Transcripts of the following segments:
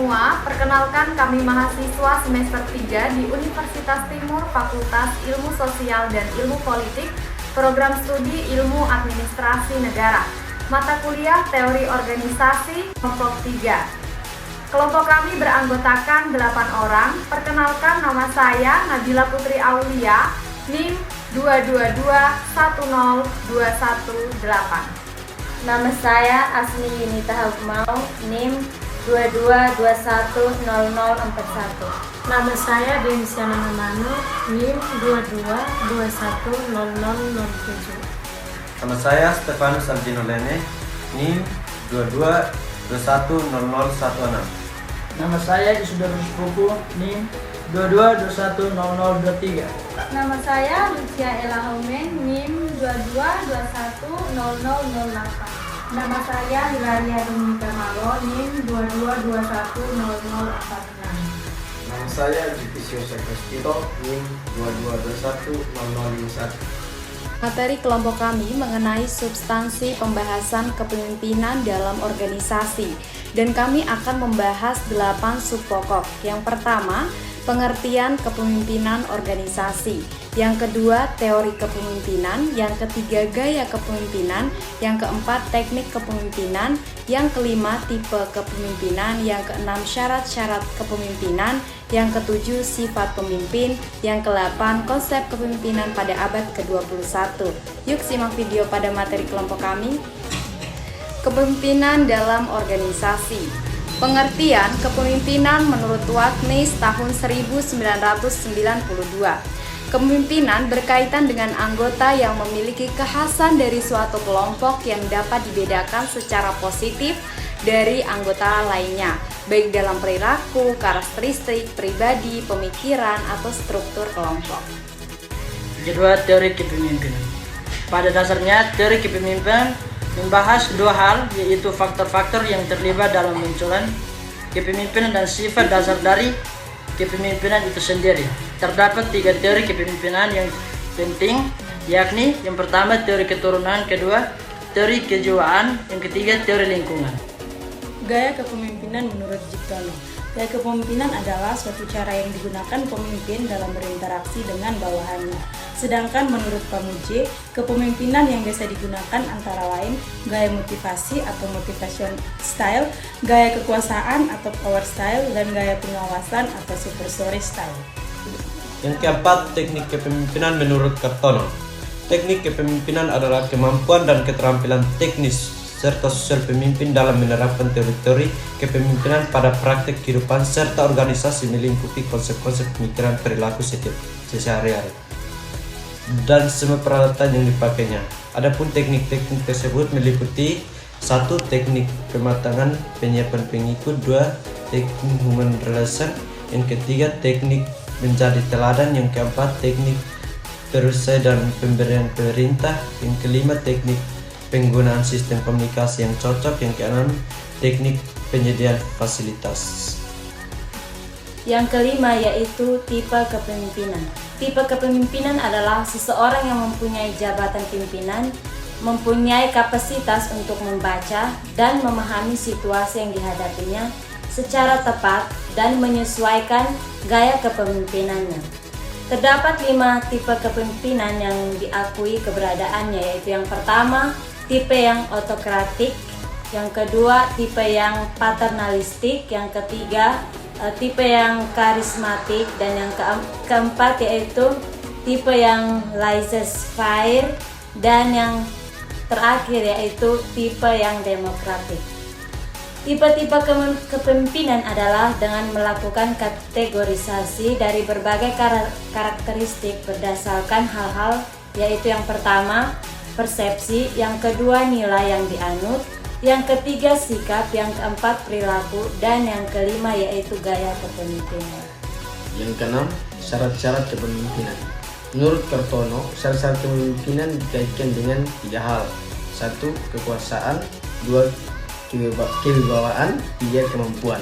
semua, perkenalkan kami mahasiswa semester 3 di Universitas Timur Fakultas Ilmu Sosial dan Ilmu Politik, Program Studi Ilmu Administrasi Negara, mata kuliah Teori Organisasi, kelompok 3. Kelompok kami beranggotakan 8 orang. Perkenalkan, nama saya Nabila Putri Aulia, NIM 222102118. Nama saya Asmi Yunita Hukmau, NIM 22210041. Nama saya Densiana Mamanu, NIM 22210007. Nama saya Stefanus Aldino Lene, NIM 22210016. Nama saya Isudar Ruspuku, NIM 22210023. Nama saya Lucia Ella Homen, NIM 22210008. Nama saya Hilaria Rumika Malo, NIM 22210046. Nama saya Divisio Sekrestito, NIM 22210051. Materi kelompok kami mengenai substansi pembahasan kepemimpinan dalam organisasi, dan kami akan membahas 8 sub pokok. Yang pertama, pengertian kepemimpinan organisasi. Yang kedua, teori kepemimpinan. Yang ketiga, gaya kepemimpinan. Yang keempat, teknik kepemimpinan. Yang kelima, tipe kepemimpinan. Yang keenam, syarat-syarat kepemimpinan. Yang ketujuh, sifat pemimpin. Yang kedelapan, konsep kepemimpinan pada abad ke-21. Yuk simak video pada materi kelompok kami. Kepemimpinan dalam organisasi. Pengertian kepemimpinan menurut Wagners tahun 1992. Kepemimpinan berkaitan dengan anggota yang memiliki kekhasan dari suatu kelompok yang dapat dibedakan secara positif dari anggota lainnya, baik dalam perilaku, karakteristik, pribadi, pemikiran, atau struktur kelompok. Jadwal teori kepemimpinan. Pada dasarnya, teori kepemimpinan membahas dua hal, yaitu faktor-faktor yang terlibat dalam munculan kepemimpinan dan sifat dasar dari kepemimpinan itu sendiri. Terdapat 3 teori kepemimpinan yang penting, yakni yang pertama teori keturunan, kedua teori kejiwaan, yang ketiga teori lingkungan. Gaya kepemimpinan menurut Jiptono. Gaya kepemimpinan adalah suatu cara yang digunakan pemimpin dalam berinteraksi dengan bawahannya. Sedangkan menurut Pamuji, kepemimpinan yang biasa digunakan antara lain gaya motivasi atau motivation style, gaya kekuasaan atau power style, dan gaya pengawasan atau superstory style. Yang keempat, teknik kepemimpinan menurut Kartono. Teknik kepemimpinan adalah kemampuan dan keterampilan teknis serta sosial pemimpin dalam menerapkan teori-teori kepemimpinan pada praktek kehidupan serta organisasi melingkupi konsep-konsep pemikiran perilaku sehari-hari dan semua peralatan yang dipakainya. Adapun teknik-teknik tersebut meliputi 1. Teknik pematangan penyiapan pengikut, 2. Teknik human relation, yang ketiga teknik menjadi teladan, yang keempat teknik perusahaan dan pemberian perintah, yang kelima teknik penggunaan sistem komunikasi yang cocok, yang keenam teknik penyediaan fasilitas. Yang kelima yaitu tipe kepemimpinan. Tipe kepemimpinan adalah seseorang yang mempunyai jabatan pimpinan, mempunyai kapasitas untuk membaca dan memahami situasi yang dihadapinya secara tepat dan menyesuaikan gaya kepemimpinannya. Terdapat 5 tipe kepemimpinan yang diakui keberadaannya, yaitu yang pertama, tipe yang autokratik, yang kedua, tipe yang paternalistik, yang ketiga, tipe yang karismatik, dan yang keempat yaitu tipe yang laissez-faire, dan yang terakhir yaitu tipe yang demokratik. Tipe-tipe kepemimpinan adalah dengan melakukan kategorisasi dari berbagai karakteristik berdasarkan hal-hal, yaitu yang pertama persepsi, yang kedua nilai yang dianut, yang ketiga sikap, yang keempat perilaku, dan yang kelima yaitu gaya kepemimpinan. Yang keenam, syarat-syarat kepemimpinan. Menurut Kartono, syarat-syarat kepemimpinan dikaitkan dengan 3 hal. 1. Kekuasaan, 2. Kewibawaan, 3. Kemampuan.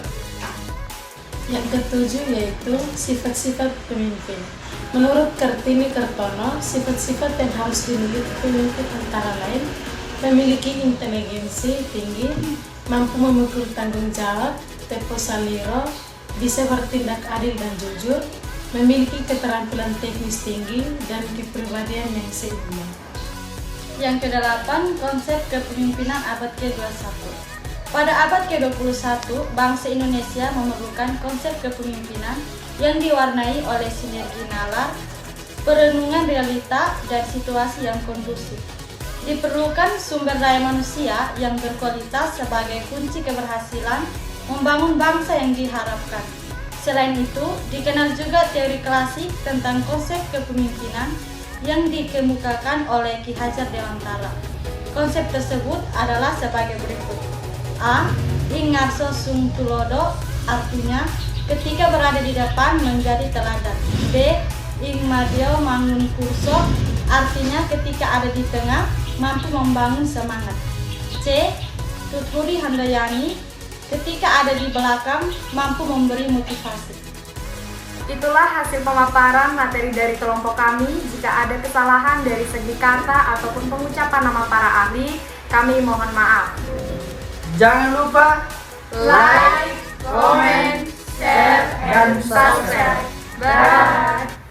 Yang ketujuh yaitu sifat-sifat pemimpin. Menurut Kartini Kartono, sifat-sifat yang harus dimiliki pemimpin antara lain memiliki inteligensi tinggi, mampu memikul tanggung jawab, Tepo Saliro bisa bertindak adil dan jujur, memiliki keterampilan teknis tinggi, dan kepribadian yang seimbang. Yang kedelapan, konsep kepemimpinan abad ke-21. Pada abad ke-21, bangsa Indonesia memerlukan konsep kepemimpinan yang diwarnai oleh sinergi nalar, perenungan realita, dan situasi yang kondusif. Diperlukan sumber daya manusia yang berkualitas sebagai kunci keberhasilan membangun bangsa yang diharapkan. Selain itu, dikenal juga teori klasik tentang konsep kepemimpinan yang dikemukakan oleh Ki Hajar Dewantara. Konsep tersebut adalah sebagai berikut. A. Ing ngarso sung tulodo, artinya ketika berada di depan menjadi teladan. B. Ing madio mangun kurso, artinya ketika ada di tengah mampu membangun semangat. C. Tuturi handayani, ketika ada di belakang mampu memberi motivasi. Itulah hasil pemaparan materi dari kelompok kami. Jika ada kesalahan dari segi kata ataupun pengucapan nama para ahli, kami mohon maaf. Jangan lupa Like, comment, share, and subscribe. Bye.